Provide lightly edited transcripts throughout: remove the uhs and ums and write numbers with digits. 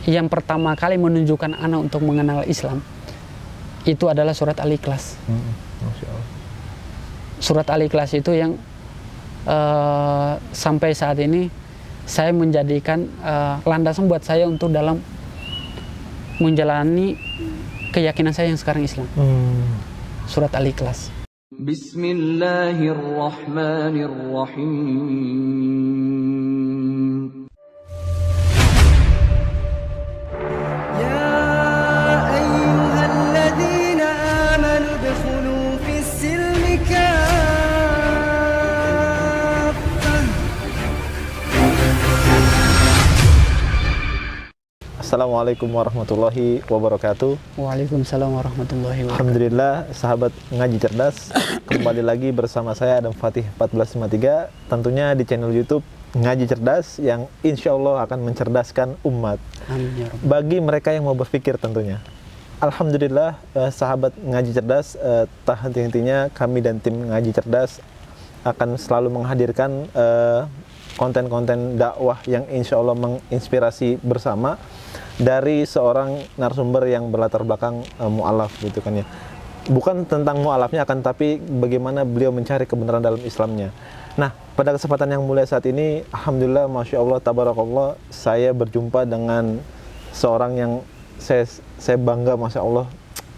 yang pertama kali menunjukkan anak untuk mengenal Islam itu adalah surat Al-Ikhlas. Masya Allah. Surat Al-Ikhlas itu yang sampai saat ini saya menjadikan landasan buat saya untuk dalam menjalani keyakinan saya yang sekarang Islam. Surat Al-Ikhlas. Bismillahirrahmanirrahim. Assalamualaikum warahmatullahi wabarakatuh. Waalaikumsalam warahmatullahi wabarakatuh. Alhamdulillah, sahabat ngaji cerdas, kembali lagi bersama saya Adam Fatih 1453, tentunya di channel YouTube Ngaji Cerdas yang insya Allah akan mencerdaskan umat. Amin ya Rabb. Bagi mereka yang mau berpikir tentunya. Alhamdulillah, sahabat ngaji cerdas, tak henti-hentinya kami dan tim ngaji cerdas akan selalu menghadirkan konten-konten dakwah yang insya Allah menginspirasi bersama dari seorang narasumber yang berlatar belakang mu'alaf gitu kan ya. Bukan tentang mu'alafnya, akan tapi bagaimana beliau mencari kebenaran dalam Islamnya. Nah, pada kesempatan yang mulia saat ini, Alhamdulillah, Masya Allah, Tabarakallah, saya berjumpa dengan seorang yang saya bangga, Masya Allah.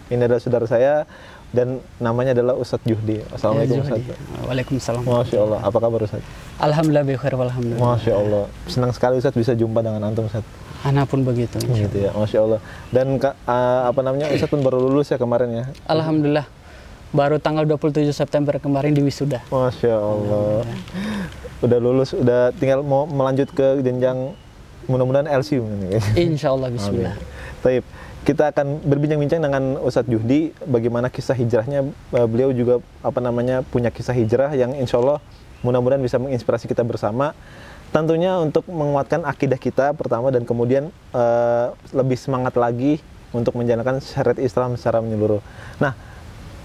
Ini adalah saudara saya dan namanya adalah Ustadz Juhdi. Assalamualaikum Ustadz. Waalaikumsalam. Masya Allah, apa kabar Ustadz? Alhamdulillah bikhair walhamdulillah. Masya Allah, senang sekali Ustadz bisa jumpa dengan antum Ustadz. Anak pun begitu. Gitu ya, Masya Allah. Dan Ustadz pun baru lulus ya kemarin ya? Alhamdulillah, baru tanggal 27 September kemarin di wisuda. Masya Allah. Udah lulus, udah tinggal mau melanjut ke jenjang mudah-mudahan LC. Insya Allah, bismillah. Taib. Kita akan berbincang-bincang dengan Ustadz Juhdi bagaimana kisah hijrahnya. Beliau juga punya kisah hijrah yang insya Allah mudah-mudahan bisa menginspirasi kita bersama. Tentunya untuk menguatkan akidah kita pertama dan kemudian lebih semangat lagi untuk menjalankan syariat Islam secara menyeluruh. Nah,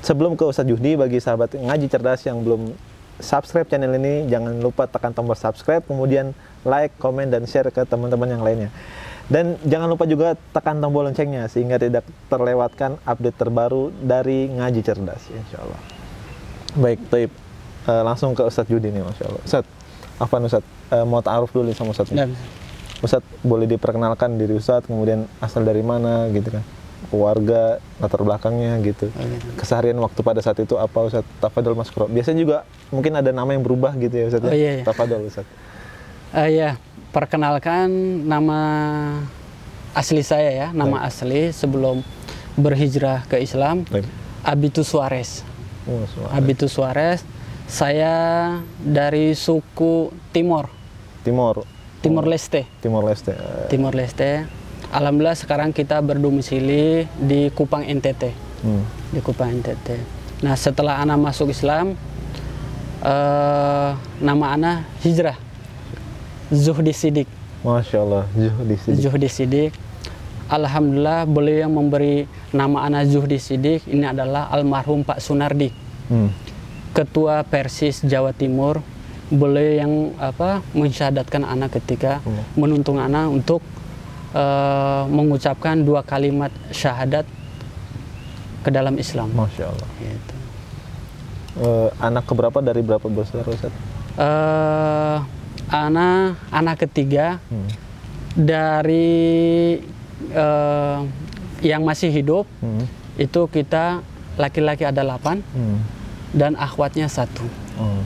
sebelum ke Ustadz Juhdi, bagi sahabat ngaji cerdas yang belum subscribe channel ini, jangan lupa tekan tombol subscribe, kemudian like, komen, dan share ke teman-teman yang lainnya. Dan jangan lupa juga tekan tombol loncengnya sehingga tidak terlewatkan update terbaru dari Ngaji Cerdas, insya Allah. Baik, Taib. Langsung ke Ustadz Juhdi nih, Masya Allah. Ustadz, Ustadz, mau ta'aruf dulu sama Ustadz. Ustadz, boleh diperkenalkan diri Ustadz, kemudian asal dari mana gitu kan, keluarga, latar belakangnya gitu. Keseharian waktu pada saat itu apa Ustadz? Tafadol Mas Kuro. Biasanya juga mungkin ada nama yang berubah gitu ya Ustadz. Iya. Tafadol Ustadz. Iya. Perkenalkan, nama asli saya ya, nama asli sebelum berhijrah ke Islam, Abitus Suarez. Abitus Suarez. Saya dari suku Timor Leste. Timor Leste. Alhamdulillah sekarang kita berdomisili di Kupang NTT. Di Kupang NTT. Nah, setelah ana masuk Islam, nama ana hijrah. Zuhdi Sidik. Masya Allah, Zuhdi Sidik. Alhamdulillah, beliau yang memberi nama anak Zuhdi Sidik ini adalah almarhum Pak Sunardi, Ketua Persis Jawa Timur. Beliau yang mensyahadatkan anak ketika menuntun anak untuk mengucapkan 2 kalimat syahadat ke dalam Islam. Masya Allah. Gitu. Anak keberapa dari berapa bersaudara Ustaz? Anak ketiga dari yang masih hidup, itu kita laki-laki ada 8 dan akhwatnya 1.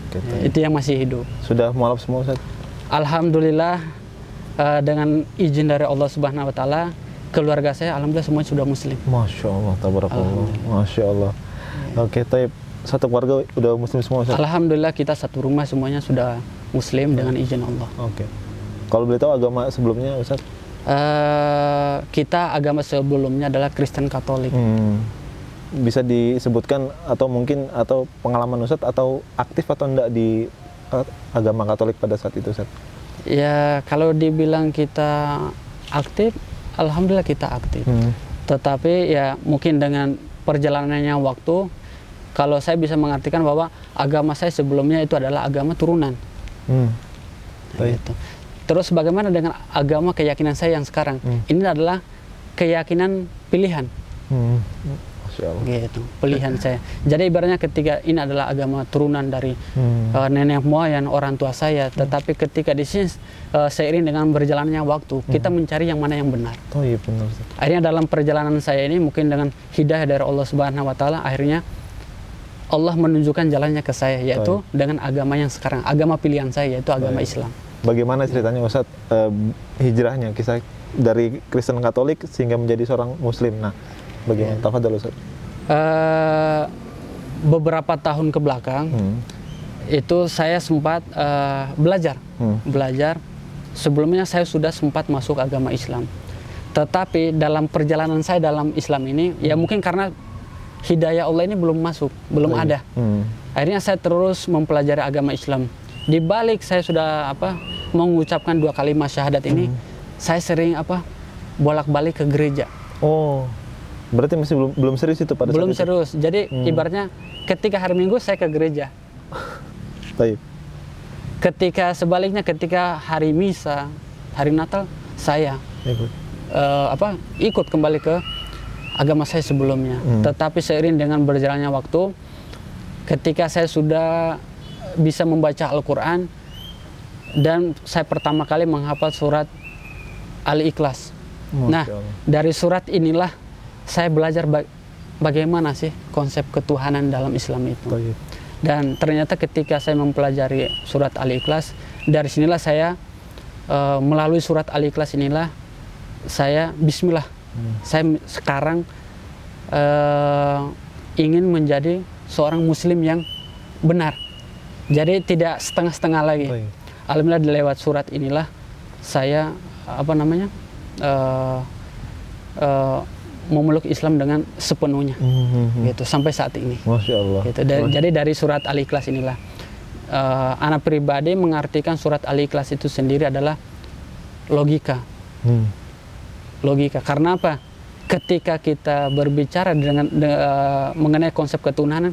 Gitu. Itu yang masih hidup. Sudah mualaf semua Ustaz? Alhamdulillah, dengan izin dari Allah Subhanahu Wa Taala, keluarga saya alhamdulillah semua sudah muslim. Masya Allah, tabarakallah. Masya Allah. Oke, Taib. Satu keluarga udah muslim semua Ustaz? Alhamdulillah, kita satu rumah semuanya sudah muslim dengan izin Allah. Oke. Kalau boleh tahu agama sebelumnya Ustaz? Kita agama sebelumnya adalah Kristen Katolik. Bisa disebutkan atau mungkin pengalaman Ustaz atau aktif atau enggak di agama Katolik pada saat itu Ustaz? Ya, kalau dibilang kita aktif, alhamdulillah kita aktif. Tetapi ya mungkin dengan perjalanannya waktu, kalau saya bisa mengartikan bahwa agama saya sebelumnya itu adalah agama turunan. Gitu. Terus bagaimana dengan agama keyakinan saya yang sekarang? Ini adalah keyakinan pilihan. Masya Allah. Gitu, pilihan saya. Jadi ibaratnya ketika ini adalah agama turunan dari nenek moyang orang tua saya, tetapi ketika di sini seiring dengan berjalannya waktu, kita mencari yang mana yang benar. Oh iya benar. Akhirnya dalam perjalanan saya ini mungkin dengan hidayah dari Allah Subhanahu wa taala, akhirnya Allah menunjukkan jalannya ke saya, yaitu dengan agama yang sekarang, agama pilihan saya, yaitu agama Islam. Bagaimana ceritanya Ustadz hijrahnya, kisah dari Kristen Katolik sehingga menjadi seorang Muslim? Nah, bagaimana? Tafadhol Ustadz. Beberapa tahun ke belakang itu saya sempat belajar. Sebelumnya saya sudah sempat masuk agama Islam. Tetapi dalam perjalanan saya dalam Islam ini, ya mungkin karena hidayah Allah ini belum masuk, belum ada. Akhirnya saya terus mempelajari agama Islam. Di balik saya sudah mengucapkan 2 kalimat syahadat ini, saya sering bolak-balik ke gereja. Oh, berarti masih belum serius itu pada belum saat itu? serius. Jadi ibaratnya ketika hari Minggu saya ke gereja. Baik. Ketika sebaliknya ketika hari misa, hari Natal saya ikut kembali ke agama saya sebelumnya. Tetapi seiring dengan berjalannya waktu, ketika saya sudah bisa membaca Al-Quran dan saya pertama kali menghafal surat Al-Ikhlas. Nah, dari surat inilah saya belajar bagaimana sih konsep ketuhanan dalam Islam itu. Dan ternyata ketika saya mempelajari surat Al-Ikhlas, dari sinilah saya melalui surat Al-Ikhlas inilah saya Bismillah. Saya sekarang ingin menjadi seorang Muslim yang benar. Jadi tidak setengah-setengah lagi. Alhamdulillah lewat surat inilah saya memeluk Islam dengan sepenuhnya, gitu sampai saat ini. Masya Allah. Gitu. Jadi dari surat Al-Ikhlas inilah, anak pribadi mengartikan surat Al-Ikhlas itu sendiri adalah logika. Logika. Karena apa? Ketika kita berbicara mengenai konsep ketuhanan,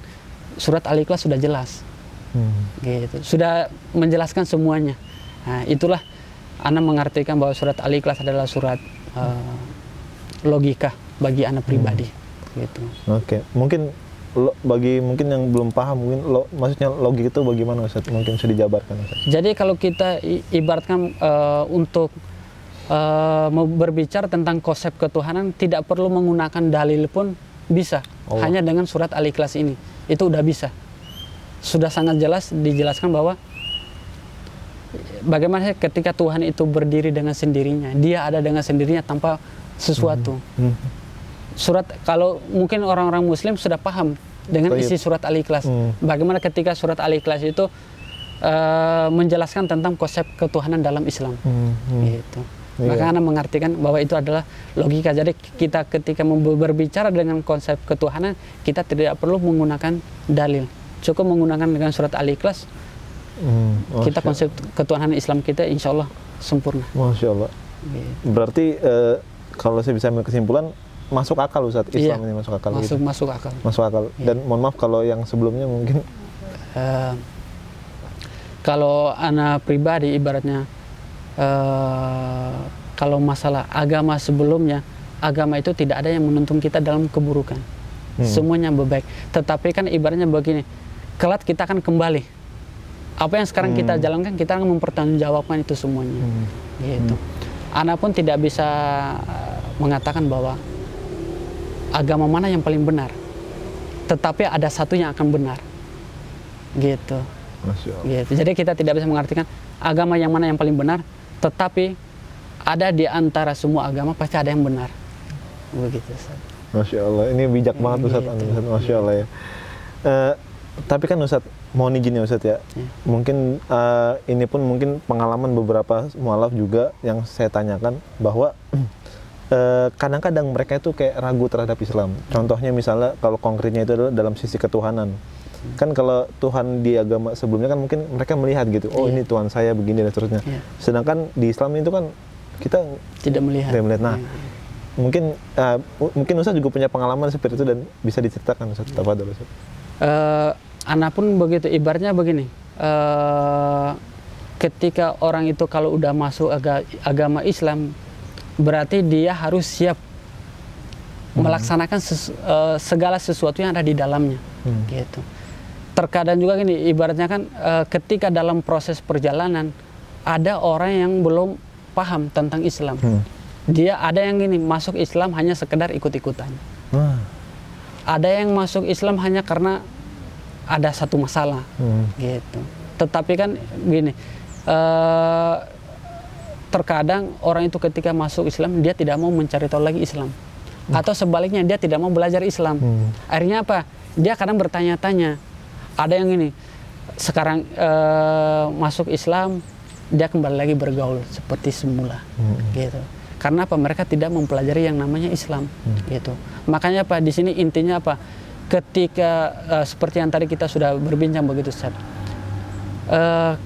surat Al-Ikhlas sudah jelas. Gitu. Sudah menjelaskan semuanya. Nah, itulah anak mengartikan bahwa surat Al-Ikhlas adalah surat logika bagi anak pribadi. Gitu. Oke. Mungkin bagi yang belum paham, maksudnya logika itu bagaimana Ustaz? Mungkin bisa dijabarkan Ustaz. Jadi kalau kita ibaratkan untuk berbicara tentang konsep ketuhanan, tidak perlu menggunakan dalil pun bisa. Hanya dengan surat Al-Ikhlas ini, itu udah bisa. Sudah sangat jelas dijelaskan bahwa bagaimana ketika Tuhan itu berdiri dengan sendirinya, Dia ada dengan sendirinya tanpa sesuatu. Surat, kalau mungkin orang-orang Muslim sudah paham dengan isi surat Al-Ikhlas. Bagaimana ketika surat Al-Ikhlas itu menjelaskan tentang konsep ketuhanan dalam Islam. Gitu. Maka Anda mengartikan bahwa itu adalah logika. Jadi kita ketika berbicara dengan konsep ketuhanan, kita tidak perlu menggunakan dalil. Cukup menggunakan dengan surat Al-Ikhlas, kita konsep ketuhanan Islam kita insya Allah sempurna. Masya Allah. Gitu. Berarti kalau saya bisa ambil kesimpulan, masuk akal Ustaz, Islam ini masuk akal. Masuk akal. Masuk akal. Dan mohon maaf kalau yang sebelumnya mungkin kalau anak pribadi ibaratnya kalau masalah agama sebelumnya, agama itu tidak ada yang menuntun kita dalam keburukan. Semuanya berbaik. Tetapi kan ibaratnya begini, kelak kita akan kembali. Apa yang sekarang kita jalankan, kita akan mempertanggungjawabkan itu semuanya. Gitu. Anak pun tidak bisa mengatakan bahwa agama mana yang paling benar. Tetapi ada satu yang akan benar. Gitu. Gitu. Jadi kita tidak bisa mengartikan agama yang mana yang paling benar, tetapi ada di antara semua agama pasti ada yang benar. Begitu. Masya Allah, ini bijak banget Ustaz. Masya Allah ya. Tapi kan Ustaz, mohon izin ya Ustaz ya. Mungkin ini pun mungkin pengalaman beberapa mualaf juga yang saya tanyakan bahwa kadang-kadang mereka itu kayak ragu terhadap Islam. Contohnya misalnya kalau konkretnya itu adalah dalam sisi ketuhanan. Kan kalau Tuhan di agama sebelumnya kan mungkin mereka melihat gitu, oh ini Tuhan saya begini dan seterusnya. Sedangkan di Islam itu kan kita tidak melihat. Nah, mungkin Ustaz juga punya pengalaman seperti itu dan bisa diceritakan Ustaz. Tafadhol Ustaz. Anak pun begitu, ibaratnya begini. ketika orang itu kalau udah masuk agama Islam, berarti dia harus siap melaksanakan segala sesuatu yang ada di dalamnya, gitu. Terkadang juga gini, ibaratnya kan ketika dalam proses perjalanan ada orang yang belum paham tentang Islam. Dia ada yang gini, masuk Islam hanya sekedar ikut-ikutan. Ada yang masuk Islam hanya karena ada satu masalah, gitu. Tetapi kan gini, terkadang orang itu ketika masuk Islam dia tidak mau mencari tahu lagi Islam, atau sebaliknya dia tidak mau belajar Islam. Akhirnya apa? Dia kadang bertanya-tanya. Ada yang ini sekarang masuk Islam, dia kembali lagi bergaul seperti semula, gitu. Karena apa? Mereka tidak mempelajari yang namanya Islam, gitu. Makanya apa? Di sini intinya apa? Ketika seperti yang tadi kita sudah berbincang begitu, Ustaz.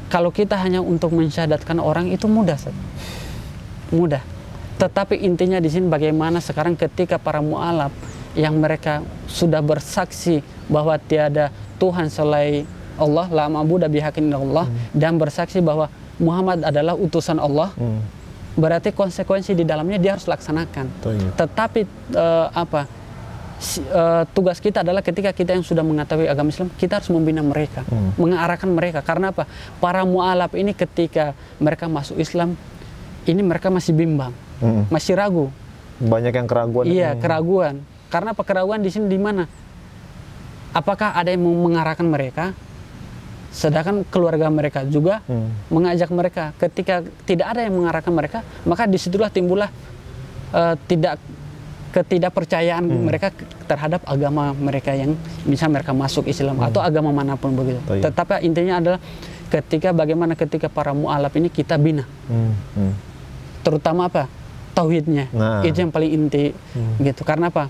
Kalau kita hanya untuk mensyahadatkan orang itu mudah, Ustaz. Mudah. Tetapi intinya di sini bagaimana sekarang ketika para mu'alaf yang mereka sudah bersaksi bahwa tiada Tuhan selain Allah, la ma'budu bihaqqin illallah, dan bersaksi bahwa Muhammad adalah utusan Allah, berarti konsekuensi di dalamnya dia harus laksanakan. Tetapi tugas kita adalah ketika kita yang sudah mengetahui agama Islam, kita harus membina mereka, mengarahkan mereka. Karena apa? Para mu'alaf ini ketika mereka masuk Islam, ini mereka masih bimbang, masih ragu. Banyak yang keraguan. Iya, keraguan. Karena apa? Keraguan di sini di mana? Apakah ada yang mengarahkan mereka? Sedangkan keluarga mereka juga mengajak mereka. Ketika tidak ada yang mengarahkan mereka, maka disitulah timbullah ketidakpercayaan mereka terhadap agama mereka yang misalnya mereka masuk Islam atau agama manapun begitu. Tetapi intinya adalah bagaimana ketika para mu'alaf ini kita bina. Terutama apa? Tauhidnya. Itu yang paling inti, gitu. Karena apa?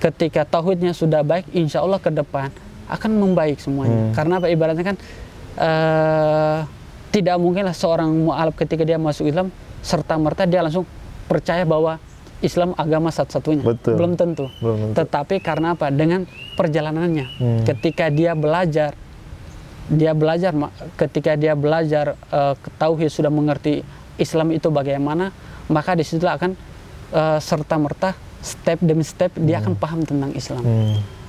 Ketika tauhidnya sudah baik, insya Allah ke depan akan membaik semuanya. Karena apa? Ibaratnya kan tidak mungkinlah seorang mu'alaf ketika dia masuk Islam serta-merta dia langsung percaya bahwa Islam agama satu-satunya. Belum tentu. Tetapi karena apa? Dengan perjalanannya. Ketika dia belajar, ketika dia belajar tauhid, sudah mengerti Islam itu bagaimana, maka disitulah akan serta-merta step demi step dia akan paham tentang Islam.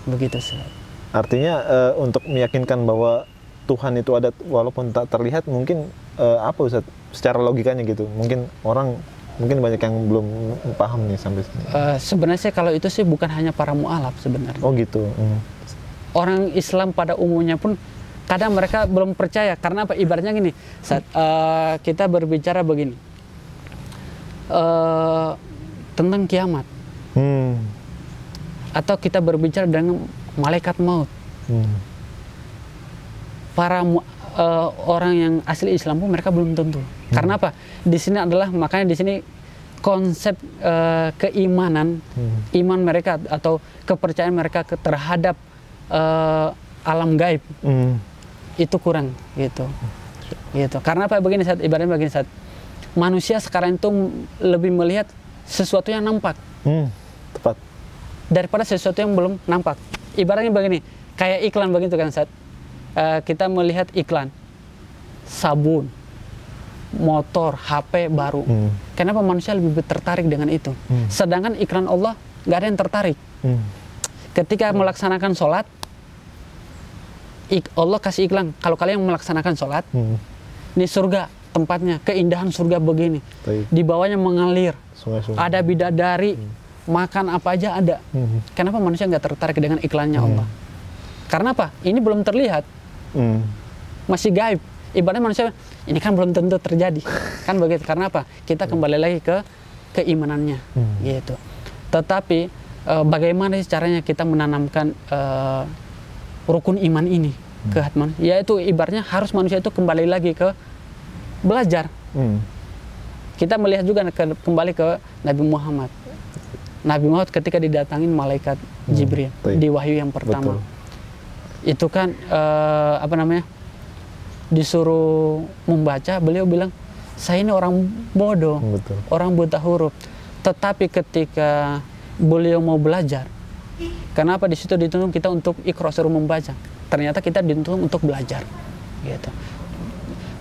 Begitu, Ustaz. Artinya untuk meyakinkan bahwa Tuhan itu ada walaupun tak terlihat, mungkin apa Ustaz? Secara logikanya gitu. Mungkin banyak yang belum paham nih sampai sini. Sebenarnya kalau itu sih bukan hanya para mu'alaf sebenarnya. Oh gitu. Orang Islam pada umumnya pun kadang mereka belum percaya. Karena apa? Ibaratnya gini, saat kita berbicara begini tentang kiamat, atau kita berbicara dengan malaikat maut. Para orang yang asli Islam pun mereka belum tentu. Karena apa? Di sini adalah, makanya di sini konsep keimanan, iman mereka atau kepercayaan mereka terhadap alam gaib itu kurang, gitu. Karena apa? Begini, saat ibaratnya begini, saat manusia sekarang itu lebih melihat sesuatu yang nampak, tepat, daripada sesuatu yang belum nampak. Ibaratnya begini, kayak iklan begitu kan, saat kita melihat iklan sabun, motor, HP baru. Kenapa manusia lebih tertarik dengan itu? Sedangkan iklan Allah nggak ada yang tertarik. Ketika melaksanakan sholat, Allah kasih iklan, kalau kalian melaksanakan sholat, ini surga tempatnya, keindahan surga begini, di bawahnya mengalir, ada bidadari, makan apa aja ada. Kenapa manusia nggak tertarik dengan iklannya Allah? Karena apa? Ini belum terlihat, masih gaib. Ibaratnya manusia, ini kan belum tentu terjadi, kan begitu. Karena apa? Kita kembali lagi ke keimanannya, gitu. Tetapi bagaimana caranya kita menanamkan rukun iman ini ke hati manusia? Yaitu ibaratnya harus manusia itu kembali lagi ke belajar. Kita melihat juga kembali ke Nabi Muhammad. Nabi Muhammad ketika didatangin malaikat Jibril di wahyu yang pertama, itu kan disuruh membaca, beliau bilang, saya ini orang bodoh, orang buta huruf. Tetapi ketika beliau mau belajar, kenapa di situ dituntut kita untuk ikhra, suruh membaca? Ternyata kita dituntut untuk belajar, gitu.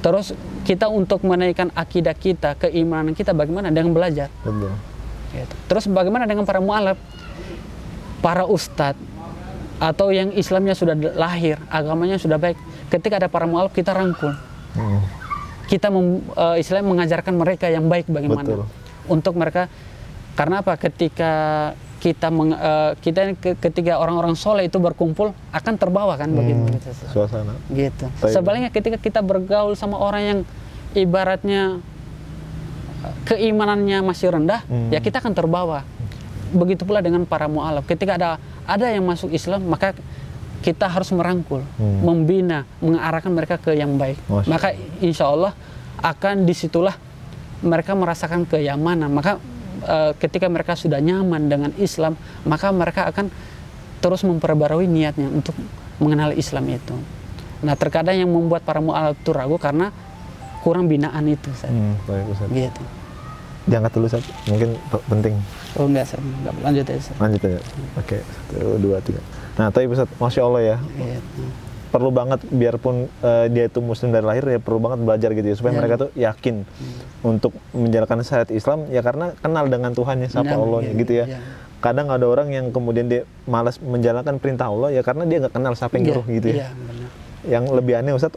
Terus kita untuk menaikkan akidah kita, keimanan kita bagaimana dengan belajar. Betul. Gitu. Terus bagaimana dengan para mu'alaf, para ustadz atau yang Islamnya sudah lahir, agamanya sudah baik. Ketika ada para mu'alaf kita rangkul. Kita istilahnya mengajarkan mereka yang baik bagaimana. Betul. Untuk mereka, karena apa? Ketika ketika orang-orang soleh itu berkumpul akan terbawa kan begitu suasana. Gitu. Sebaliknya ketika kita bergaul sama orang yang ibaratnya keimanannya masih rendah, ya kita akan terbawa. Begitu pula dengan para mu'alaf. Ketika ada yang masuk Islam, maka kita harus merangkul, membina, mengarahkan mereka ke yang baik. Maka insya Allah akan disitulah mereka merasakan kenyamanan. Maka ketika mereka sudah nyaman dengan Islam, maka mereka akan terus memperbarui niatnya untuk mengenal Islam itu. Nah, terkadang yang membuat para mu'alaf itu ragu karena kurang binaan itu. Baik, Ustaz. Gitu. Diangkat dulu, Ustaz. Mungkin penting. Oh enggak, enggak. Lanjut aja, Ustaz. Lanjut aja. Oke, 1, 2, 3. Nah, tapi Ustaz, Masya Allah ya. Gitu. Perlu banget, biarpun dia itu muslim dari lahir, ya perlu banget belajar gitu ya, supaya mereka tuh yakin untuk menjalankan syariat Islam, ya karena kenal dengan Tuhannya, siapa Allahnya gitu ya. Kadang ada orang yang kemudian dia malas menjalankan perintah Allah, ya karena dia nggak kenal siapa yang nyuruh gitu ya. Benar. Yang lebih aneh Ustaz,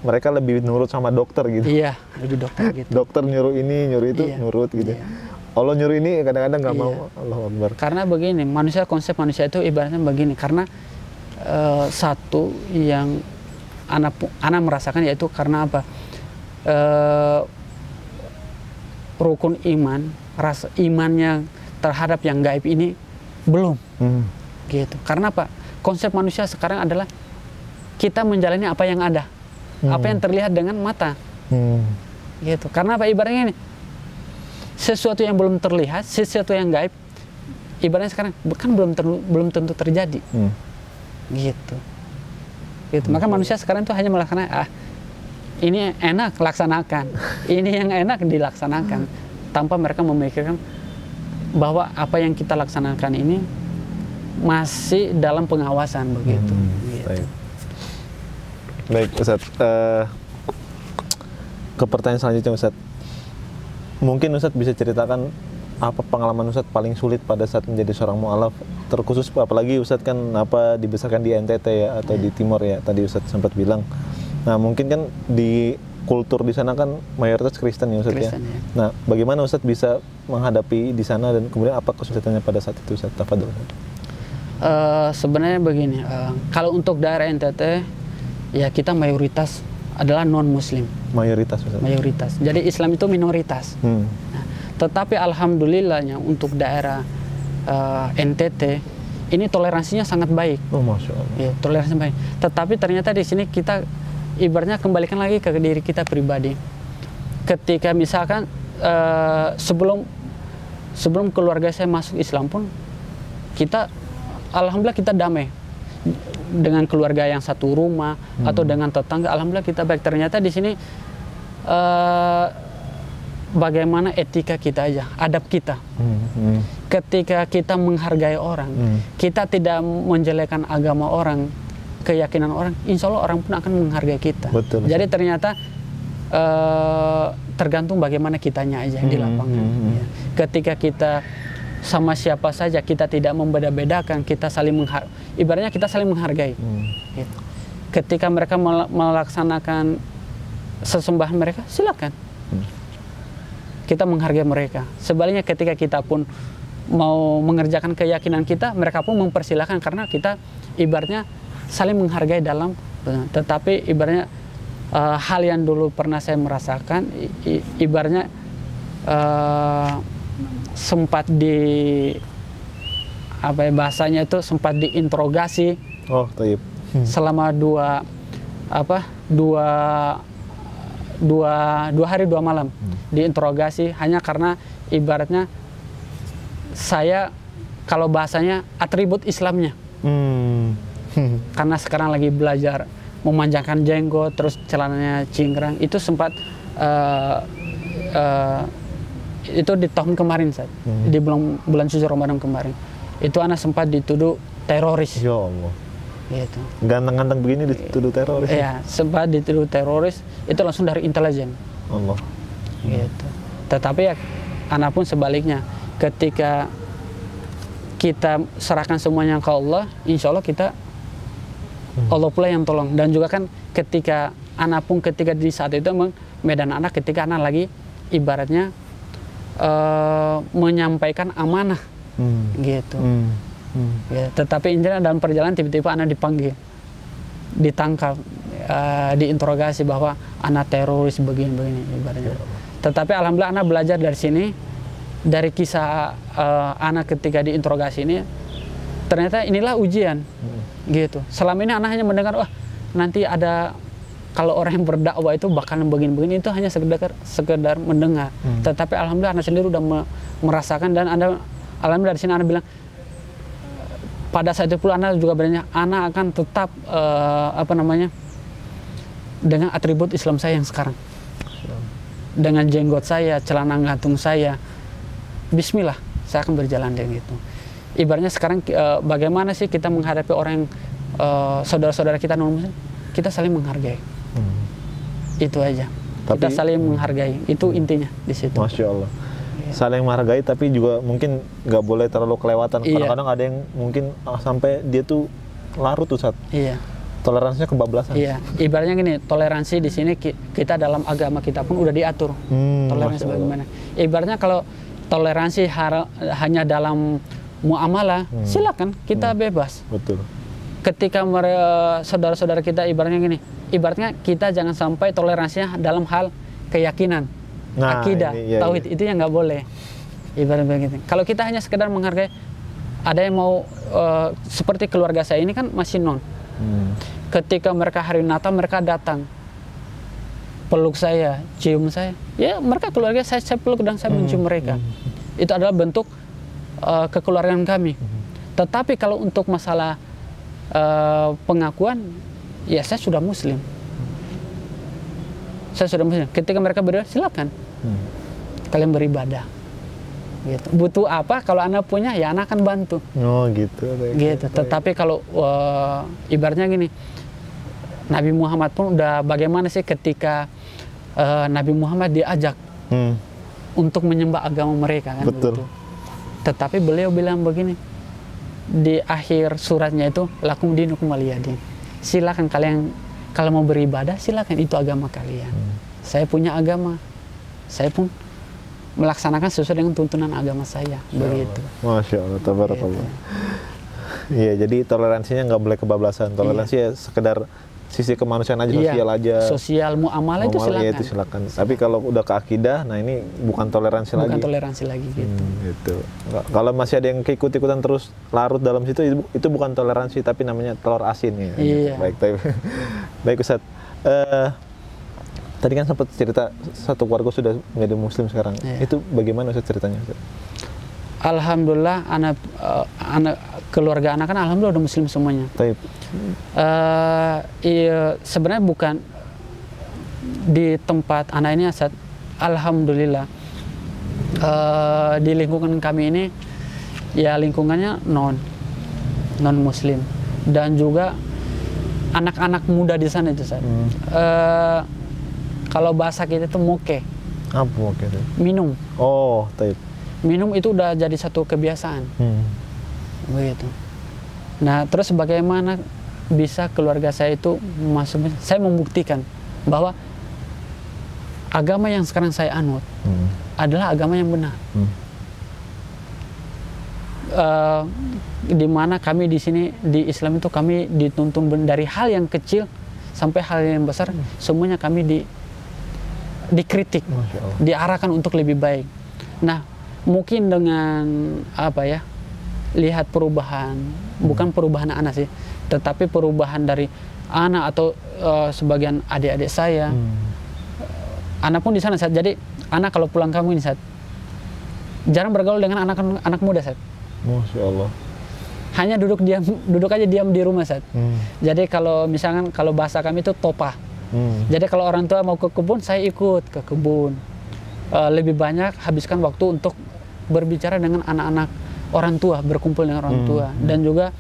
mereka lebih nurut sama dokter gitu. Iya, lebih dokter gitu. Dokter nyuruh ini, nyuruh itu, nurut gitu. Allah nyuruh ini kadang-kadang nggak mau. Allahu Akbar. Karena begini, konsep manusia itu ibaratnya begini, karena satu yang anak merasakan yaitu karena apa? Rukun iman, rasa imannya terhadap yang gaib ini belum. Gitu. Karena apa? Konsep manusia sekarang adalah kita menjalani apa yang ada. Apa yang terlihat dengan mata. Gitu. Karena apa? Ibaratnya ini, sesuatu yang belum terlihat, sesuatu yang gaib, ibaratnya sekarang kan belum tentu terjadi. Gitu. Maka manusia sekarang itu hanya melaksanakan, ini enak laksanakan, ini yang enak dilaksanakan, tanpa mereka memikirkan bahwa apa yang kita laksanakan ini masih dalam pengawasan begitu. Gitu. Baik, Ustaz. Ke pertanyaan selanjutnya, Ustaz. Mungkin Ustaz bisa ceritakan apa pengalaman Ustaz paling sulit pada saat menjadi seorang mu'alaf, terkhusus apalagi Ustaz kan dibesarkan di NTT ya, atau di Timor ya, tadi Ustaz sempat bilang. Nah, mungkin kan di kultur di sana kan mayoritas Kristen ya Ustaz ya. Nah, bagaimana Ustaz bisa menghadapi di sana dan kemudian apa kesulitannya pada saat itu Ustaz? Tafadhol. Sebenarnya begini, kalau untuk daerah NTT ya kita mayoritas adalah non-muslim. Mayoritas Ustaz. Mayoritas. Jadi Islam itu minoritas. Nah, tetapi alhamdulillahnya untuk daerah NTT ini toleransinya sangat baik. Oh, Masya Allah. Ya, toleransinya baik. Tetapi ternyata di sini kita ibaratnya kembalikan lagi ke diri kita pribadi. Ketika misalkan sebelum keluarga saya masuk Islam pun kita alhamdulillah kita damai dengan keluarga yang satu rumah atau dengan tetangga. Alhamdulillah kita baik. Ternyata di sini bagaimana etika kita aja, adab kita. Ketika kita menghargai orang, kita tidak menjelekkan agama orang, keyakinan orang, insya Allah orang pun akan menghargai kita. Betul. Jadi ternyata tergantung bagaimana kitanya aja di lapangan. Ketika kita sama siapa saja, kita tidak membeda-bedakan, kita saling ibaratnya kita saling menghargai. Gitu. Ketika mereka melaksanakan sesembahan mereka, silakan. Kita menghargai mereka. Sebaliknya ketika kita pun mau mengerjakan keyakinan kita, mereka pun mempersilahkan karena kita ibaratnya saling menghargai dalam. Tetapi ibaratnya hal yang dulu pernah saya merasakan, ibaratnya sempat bahasanya itu sempat diinterogasi. Oh, taib. Selama dua hari 2 malam diinterogasi hanya karena ibaratnya saya kalau bahasanya atribut Islamnya. Karena sekarang lagi belajar memanjangkan jenggot, terus celananya cingkrang, itu sempat itu di tahun kemarin di bulan suci Ramadan kemarin. Itu anak sempat dituduh teroris. Ya Allah. gitu. Ganteng-ganteng begini dituduh teroris. Iya, sebab dituduh teroris itu langsung dari intelijen. Allah. Gitu. Tetapi ya, anak pun sebaliknya, ketika kita serahkan semuanya ke Allah, insya Allah kita Allah pula yang tolong. Dan juga kan ketika anak pun ketika di saat itu memang medan anak ketika anak lagi ibaratnya menyampaikan amanah gitu. Ya, tetapi intinya dalam perjalanan tiba-tiba anak dipanggil, ditangkap, diinterogasi bahwa anak teroris begini-begini ibaratnya. Tetapi alhamdulillah anak belajar dari sini, dari kisah anak ketika diinterogasi ini, ternyata inilah ujian gitu. Selama ini anak hanya mendengar, wah nanti ada kalau orang yang berdakwah itu bakalan begini-begini, itu hanya sekedar mendengar. Tetapi alhamdulillah anak sendiri udah merasakan, dan alhamdulillah dari sini anak bilang, pada saat itu pula anak juga berani, anak akan tetap dengan atribut Islam saya yang sekarang, dengan jenggot saya, celana gantung saya, bismillah saya akan berjalan dengan itu. Ibaratnya sekarang bagaimana sih kita menghadapi orang yang saudara-saudara kita non muslim, kita saling menghargai. Itu aja. Tapi, kita saling menghargai, itu intinya di situ. Masya Allah. Saling menghargai, tapi juga mungkin nggak boleh terlalu kelewatan. Kadang-kadang ada yang mungkin sampai dia tuh larut tuh saat. Iya. Toleransinya kebablasan. Iya. Ibaratnya gini, toleransi di sini kita dalam agama kita pun udah diatur. Toleransi bagaimana? Ibaratnya kalau toleransi hanya dalam muamalah, silakan kita bebas. Betul. Ketika saudara-saudara kita ibaratnya kita jangan sampai toleransinya dalam hal keyakinan. Akidah, tauhid, itu yang nggak boleh. Ibarat begitu. Kalau kita hanya sekedar menghargai, ada yang mau seperti keluarga saya ini kan masih non. Ketika mereka hari Natal mereka datang, peluk saya, cium saya. Ya mereka keluarga saya peluk dan saya mencium mereka. Itu adalah bentuk kekeluargaan kami. Tetapi kalau untuk masalah pengakuan, ya saya sudah Muslim. Saya sudah Muslim. Ketika mereka beribadah, silakan. Kalian beribadah. Gitu. Butuh apa? Kalau anak punya, ya anak akan bantu. Oh gitu. Gitu. Tetapi kalau ibaratnya gini, Nabi Muhammad pun udah bagaimana sih ketika Nabi Muhammad diajak untuk menyembah agama mereka kan? Betul. Begitu. Tetapi beliau bilang begini di akhir suratnya itu, lakum dinukum waliyadin. Silakan kalian kalau mau beribadah, silakan, itu agama kalian. Saya punya agama. Saya pun melaksanakan sesuai dengan tuntunan agama saya. Begitu. Masya Allah, tabarakallah. Iya, jadi toleransinya nggak boleh kebablasan. Toleransi ya sekedar sisi kemanusiaan aja, sosial aja. Sosial, muamalah itu silakan. Ya, itu silakan. Tapi kalau udah ke akidah, nah ini bukan toleransi lagi. Bukan toleransi lagi gitu. Gitu. Kalau masih ada yang keikut-ikutan terus larut dalam situ, itu bukan toleransi, tapi namanya telur asin ya. Iya. Baik Ustaz. Tadi kan sempat cerita satu keluarga sudah menjadi Muslim sekarang. Iya. Itu bagaimana Ustaz ceritanya? Alhamdulillah keluarga anak kan alhamdulillah udah Muslim semuanya. Taib. Iya, sebenarnya bukan di tempat anak ini Ustaz. Alhamdulillah di lingkungan kami ini ya lingkungannya non Muslim, dan juga anak-anak muda di sana itu Ustaz. Kalau bahasa kita itu moke. Apa moke itu? Minum. Oh, taib. Minum itu udah jadi satu kebiasaan. Begitu. Nah, terus bagaimana bisa keluarga saya itu masuk? Saya membuktikan bahwa agama yang sekarang saya anut adalah agama yang benar. Di mana kami di sini di Islam itu kami dituntun dari hal yang kecil sampai hal yang besar, semuanya kami dikritik, diarahkan untuk lebih baik. Nah, mungkin dengan lihat perubahan, bukan perubahan anak sih, tetapi perubahan dari anak atau sebagian adik-adik saya. Anak pun di sana, Sat. Jadi anak kalau pulang kampung ini, Sat, jarang bergaul dengan anak muda, Sat. Masya Allah. Hanya duduk aja diam di rumah, Sat. Jadi kalau misalkan kalau bahasa kami itu topah. Jadi kalau orang tua mau ke kebun, saya ikut ke kebun. Lebih banyak habiskan waktu untuk berbicara dengan anak-anak orang tua, berkumpul dengan orang tua. Dan juga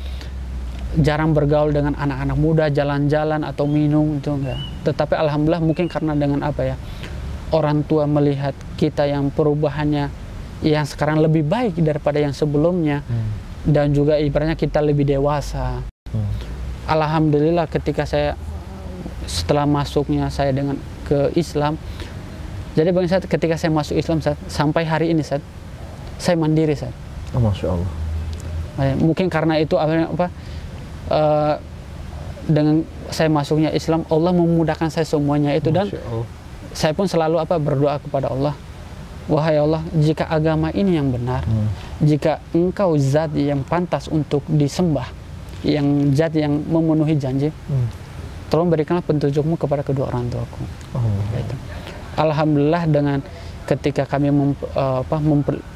jarang bergaul dengan anak-anak muda, jalan-jalan atau minum itu enggak. Tetapi alhamdulillah mungkin karena dengan apa ya, orang tua melihat kita yang perubahannya yang sekarang lebih baik daripada yang sebelumnya, dan juga ibaratnya kita lebih dewasa. Alhamdulillah ketika saya setelah masuknya saya dengan ke Islam, jadi bagi saya ketika saya masuk Islam sampai hari ini saya mandiri Oh, Masya Allah. Mungkin karena itu apa, dengan saya masuknya Islam, Allah memudahkan saya semuanya itu. Dan saya pun selalu apa, berdoa kepada Allah, wahai Allah, jika agama ini yang benar, jika engkau zat yang pantas untuk disembah, yang zat yang memenuhi janji, tolong berikanlah petunjukmu kepada kedua orang tuaku. Gitu. Alhamdulillah dengan ketika kami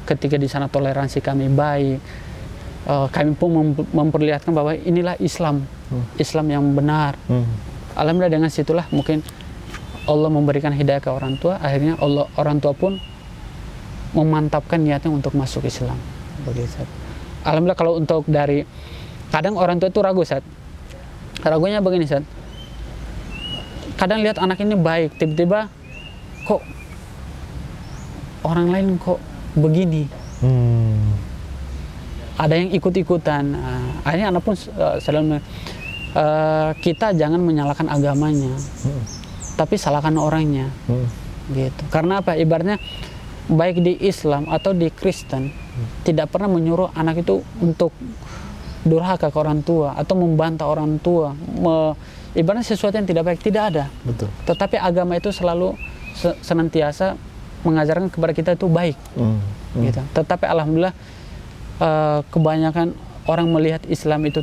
ketika di sana toleransi kami baik, kami pun memperlihatkan bahwa inilah Islam, Islam yang benar. Alhamdulillah dengan situlah mungkin Allah memberikan hidayah ke orang tua, akhirnya orang tua pun memantapkan niatnya untuk masuk Islam. Begitu. Alhamdulillah kalau untuk dari kadang orang tua itu ragu ragunya begini kadang lihat anak ini baik, tiba-tiba kok orang lain kok begini, ada yang ikut-ikutan. Akhirnya anak pun selalu kita jangan menyalahkan agamanya, tapi salahkan orangnya, gitu. Karena apa? Ibaratnya baik di Islam atau di Kristen tidak pernah menyuruh anak itu untuk durhaka ke orang tua atau membantah orang tua, ibaratnya sesuatu yang tidak baik, tidak ada. Betul. Tetapi agama itu selalu senantiasa mengajarkan kepada kita itu baik, gitu. Tetapi alhamdulillah kebanyakan orang melihat Islam itu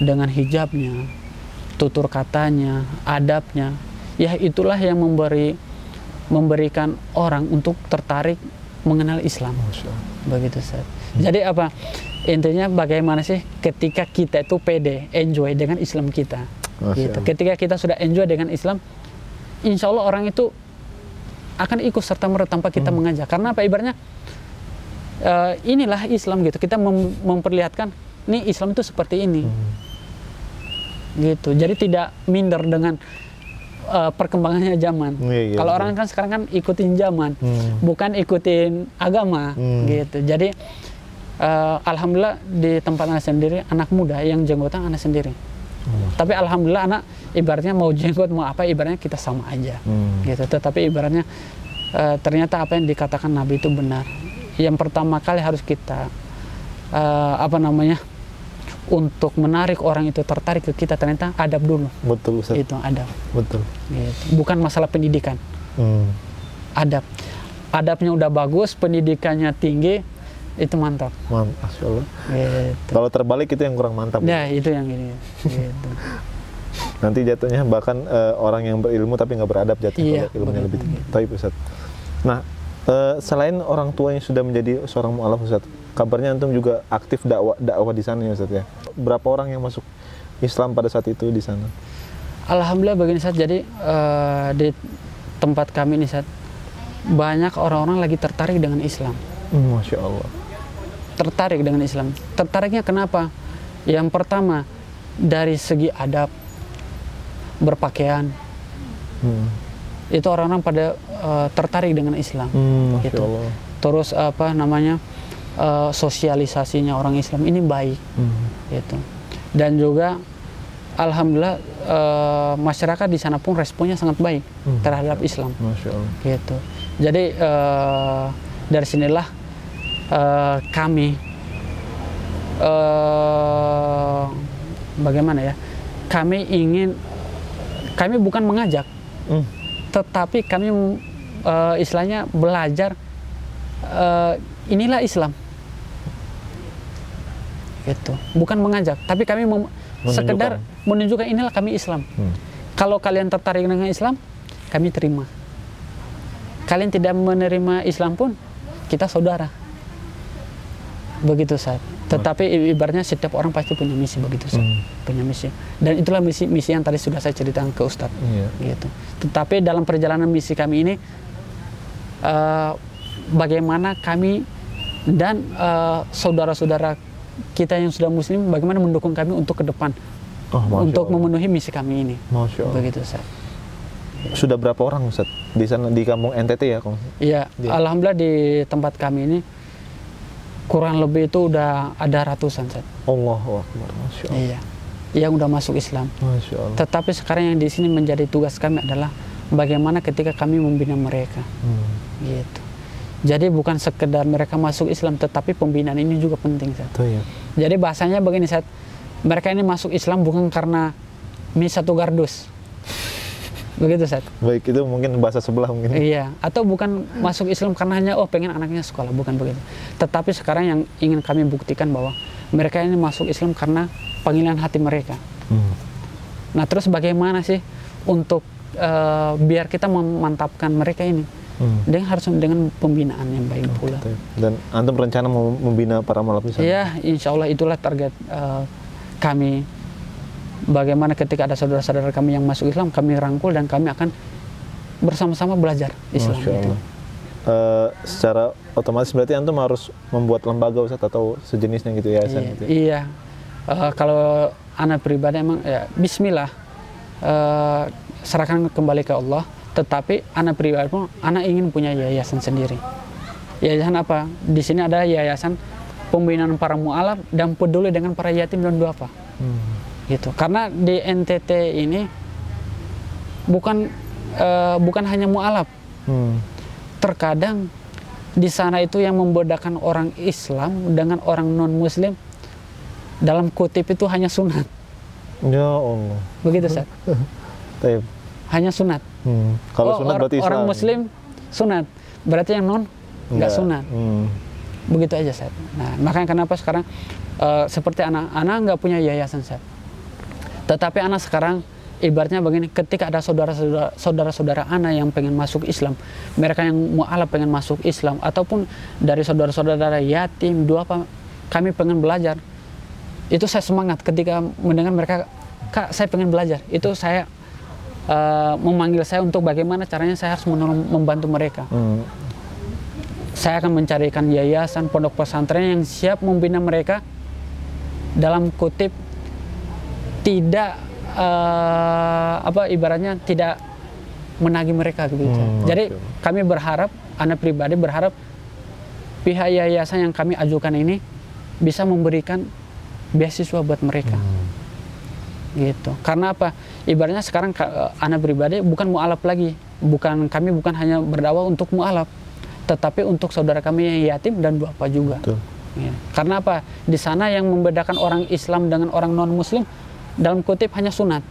dengan hijabnya, tutur katanya, adabnya, ya itulah yang memberikan orang untuk tertarik mengenal Islam. Begitu Ustaz. Jadi apa intinya, bagaimana sih ketika kita itu pede, enjoy dengan Islam kita, gitu. Ketika kita sudah enjoy dengan Islam, insya Allah orang itu akan ikut serta merta tanpa kita mengajak. Karena apa? Ibaratnya inilah Islam, gitu. Kita memperlihatkan nih Islam itu seperti ini, gitu. Jadi tidak minder dengan perkembangannya zaman. Kalau orang kan sekarang kan ikutin zaman, bukan ikutin agama, gitu. Jadi alhamdulillah di tempat anak sendiri, anak muda yang jenggotan anak sendiri. Tapi alhamdulillah anak ibaratnya mau jenggot mau apa, ibaratnya kita sama aja, gitu. Tetapi ibaratnya ternyata apa yang dikatakan Nabi itu benar. Yang pertama kali harus kita untuk menarik orang itu tertarik ke kita, ternyata adab dulu. Betul Ustaz. Itu adab. Betul. Gitu. Bukan masalah pendidikan. Adab. Adabnya udah bagus, pendidikannya tinggi, itu mantap. Masya Allah. Gitu. Kalau terbalik itu yang kurang mantap. Ya, itu yang ini. Gitu. Nanti jatuhnya bahkan orang yang berilmu tapi nggak beradab jatuhnya, kalau ilmunya lebih tinggi. Taib Ustaz. Nah, selain orang tua yang sudah menjadi seorang mu'alaf Ustaz, kabarnya antum juga aktif dakwah di sana ya Ustaz ya. Berapa orang yang masuk Islam pada saat itu di sana? Alhamdulillah begini Ustaz, jadi di tempat kami ini Ustaz, banyak orang-orang lagi tertarik dengan Islam. Masya Allah. Tertarik dengan Islam. Tertariknya kenapa? Yang pertama dari segi adab, berpakaian. Itu orang-orang pada tertarik dengan Islam. Gitu. Terus apa namanya, sosialisasinya orang Islam ini baik, gitu. Dan juga alhamdulillah masyarakat di sana pun responnya sangat baik terhadap Islam. Masya Allah. Gitu. Jadi dari sinilah kami bagaimana ya? Kami bukan mengajak, tetapi kami istilahnya belajar inilah Islam, gitu. Bukan mengajak, tapi kami sekedar menunjukkan inilah kami Islam. Kalau kalian tertarik dengan Islam, kami terima. Kalian tidak menerima Islam pun, kita saudara. Begitu Ustaz. Tetapi ibaratnya setiap orang pasti punya misi, begitu Ustaz. Punya misi. Dan itulah misi yang tadi sudah saya ceritakan ke Ustaz. Gitu. Tetapi dalam perjalanan misi kami ini, bagaimana kami dan saudara-saudara kita yang sudah muslim bagaimana mendukung kami untuk ke depan, untuk memenuhi misi kami ini. Masya Allah. Begitu Ustaz. Sudah berapa orang Ustaz di sana di kampung NTT ya? Iya, alhamdulillah di tempat kami ini kurang lebih itu udah ada ratusan Ustaz. Allahu Akbar, Masya Allah. Iya, yang udah masuk Islam. Masya Allah. Tetapi sekarang yang di sini menjadi tugas kami adalah bagaimana ketika kami membina mereka. Gitu. Jadi bukan sekedar mereka masuk Islam, tetapi pembinaan ini juga penting Ustaz. Ya. Jadi bahasanya begini Ustaz, mereka ini masuk Islam bukan karena mie satu gardus. Begitu Ustaz. Baik, itu mungkin bahasa sebelah mungkin. Iya, atau bukan masuk Islam karena hanya pengen anaknya sekolah, bukan begitu. Tetapi sekarang yang ingin kami buktikan bahwa mereka ini masuk Islam karena panggilan hati mereka. Nah, terus bagaimana sih untuk biar kita memantapkan mereka ini? Dengan harus dengan pembinaan yang baik pula. Dan antum rencana mau membina para mualaf di sana? Iya, insya Allah itulah target kami. Bagaimana ketika ada saudara-saudara kami yang masuk Islam, kami rangkul dan kami akan bersama-sama belajar Islam. Masya Allah. Secara otomatis berarti antum harus membuat lembaga Ustaz atau sejenisnya gitu ya? Iya, iya. Kalau anak pribadi emang ya Bismillah, serahkan kembali ke Allah. Tetapi anak pribadi pun anak ingin punya yayasan sendiri. Yayasan apa? Di sini ada yayasan pembinaan para mualaf dan peduli dengan para yatim dan duafa. Gitu. Karena di NTT ini bukan hanya mualaf. Terkadang di sana itu yang membedakan orang Islam dengan orang non Muslim dalam kutip itu hanya sunat. Ya Allah. Begitu Ustaz. Hanya sunat. Kalau sunat berarti Islam. Orang Muslim sunat, berarti yang non nggak sunat. Begitu aja Ustaz. Nah, makanya kenapa sekarang seperti anak nggak punya yayasan Ustaz. Tetapi anak sekarang ibaratnya begini, ketika ada saudara-saudara anak yang pengen masuk Islam, mereka yang mualaf pengen masuk Islam, ataupun dari saudara-saudara yatim, duafa, kami pengen belajar. Itu saya semangat ketika mendengar mereka, Kak, saya pengen belajar. Itu saya memanggil saya untuk bagaimana caranya saya harus membantu mereka. Saya akan mencarikan yayasan, pondok pesantren yang siap membina mereka dalam kutip tidak ibaratnya tidak menagih mereka gitu. Jadi kami berharap, anak pribadi berharap pihak yayasan yang kami ajukan ini bisa memberikan beasiswa buat mereka. Gitu. Karena apa? Ibaratnya sekarang anak pribadi bukan mualaf lagi. Kami bukan hanya berdakwah untuk mualaf, tetapi untuk saudara kami yang yatim dan duafa juga. Ya. Karena apa? Di sana yang membedakan orang Islam dengan orang non Muslim dalam kutip hanya sunat.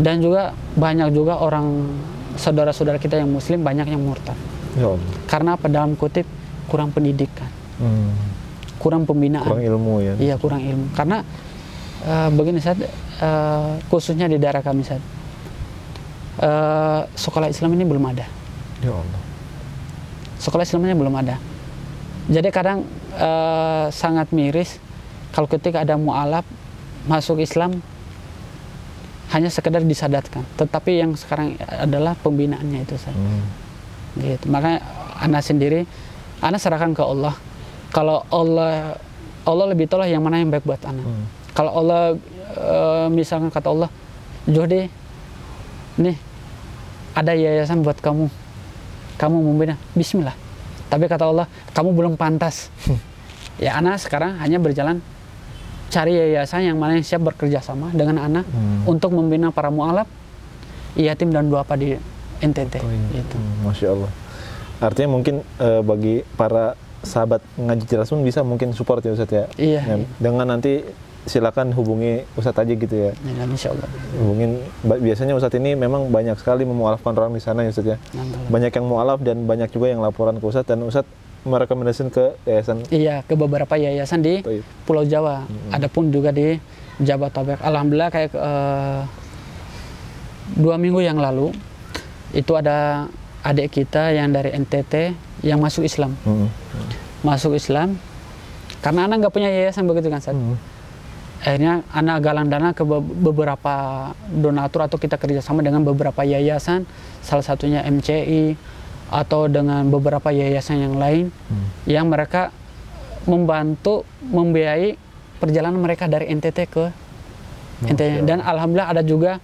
Dan juga banyak juga orang saudara-saudara kita yang Muslim banyak yang murtad. Ya. Karena apa? Dalam kutip kurang pendidikan, kurang pembinaan, kurang ilmu ya. Iya, kurang ilmu. Karena begini Ustaz, khususnya di daerah kami Ustaz, sekolah Islam ini belum ada. Ya Allah. Sekolah Islamnya belum ada. Jadi kadang sangat miris kalau ketika ada mualaf masuk Islam hanya sekedar disadatkan, tetapi yang sekarang adalah pembinaannya itu Ustaz. Gitu. Makanya anak sendiri, anak serahkan ke Allah. Kalau Allah lebih tahu yang mana yang baik buat anak. Kalau Allah misalkan kata Allah, Johdi, nih ada yayasan buat kamu membina, Bismillah. Tapi kata Allah, kamu belum pantas. Ya anak sekarang hanya berjalan cari yayasan yang mana yang siap bekerja sama dengan anak untuk membina para mualaf, yatim dan duafa di NTT. Gitu. Masya Allah. Artinya mungkin bagi para sahabat ngaji jelas pun bisa mungkin support ya Ustaz ya. Iya. Ya, dengan nanti silakan hubungi Ustadz aja gitu ya. Ya, insya Allah. Hubungin, biasanya Ustadz ini memang banyak sekali memualafkan orang di sana ya Ustadz ya. Banyak yang mualaf dan banyak juga yang laporan ke Ustadz, dan Ustadz merekomendasikan ke yayasan. Iya, ke beberapa yayasan di Pulau Jawa. Adapun juga di Jabodetabek. Alhamdulillah kayak 2 minggu yang lalu itu ada adik kita yang dari NTT yang masuk Islam. Masuk Islam karena anak nggak punya yayasan begitu kan Ustaz. Akhirnya anak galang dana ke beberapa donatur atau kita kerjasama dengan beberapa yayasan, salah satunya MCI atau dengan beberapa yayasan yang lain yang mereka membantu membiayai perjalanan mereka dari NTT ke NTT. Dan alhamdulillah ada juga